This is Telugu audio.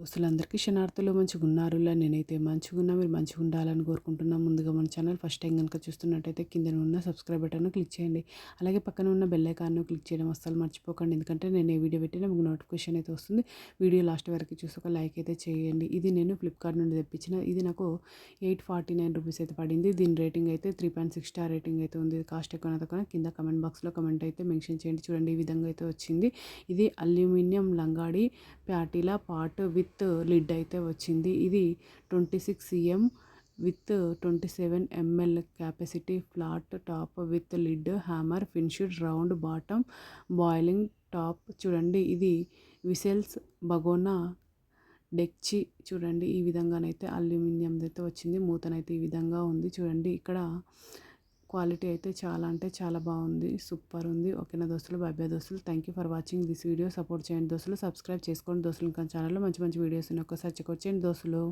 దోస్తులందరికీ శనార్థులు మంచిగున్నారులా. నేనైతే మంచిగున్నా. మీరు మంచిగా ఉండాలని కోరుకుంటున్నా. ముందుగా మన ఛానల్ ఫస్ట్ టైం కనుక చూస్తున్నట్టయితే కింద ఉన్న సబ్స్క్రైబ్ బటన్ క్లిక్ చేయండి. అలాగే పక్కన ఉన్న బెల్ ఐకాన్ను క్లిక్ చేయడం అస్సలు మర్చిపోకండి. ఎందుకంటే నేను ఏ వీడియో పెట్టినా మీకు నోటిఫికేషన్ అయితే వస్తుంది. వీడియో లాస్ట్ వరకు చూసి ఒక లైక్ అయితే చేయండి. ఇది నేను ఫ్లిప్కార్ట్ నుండి తెప్పించిన. ఇది నాకు 849 రూపీస్ అయితే పడింది. దీని రేటింగ్ అయితే 3.6 స్టార్ రేటింగ్ అయితే ఉంది. కాస్ట్ ఎక్కువ తక్కువ కింద కమెంట్ బాక్స్లో కమెంట్ అయితే మెన్షన్ చేయండి. చూడండి ఈ విధంగా అయితే వచ్చింది. ఇది అల్యూమినియం లంగాడి ప్యాటీలా పార్ట్ విత్ లిడ్ అయితే వచ్చింది. ఇది 26 cm with 27 ml capacity, flat top with lid, hammer finished round bottom, boiling top. చూడండి ఇది విసెల్స్ బగోనా డెక్చి. చూడండి ఈ విధంగానైతే అల్యూమినియం అయితే వచ్చింది. మూతనైతే ఈ విధంగా ఉంది. చూడండి ఇక్కడ క్వాలిటీ అయితే చాలా అంటే చాలా బాగుంది. సూపర్ ఉంది. ఓకేనా దోస్తులు, బై బై దోస్తులు. Thank you for watching this video. Support చేయండి దోస్తులు. సబ్స్క్రైబ్ చేసుకోండి దోస్తులు. ఇంకా ఛానల్లో మంచి మంచి వీడియోస్ ఉన్నాయి. ఒక్కసారి చెక్ వచ్చేయండి దోస్తులు.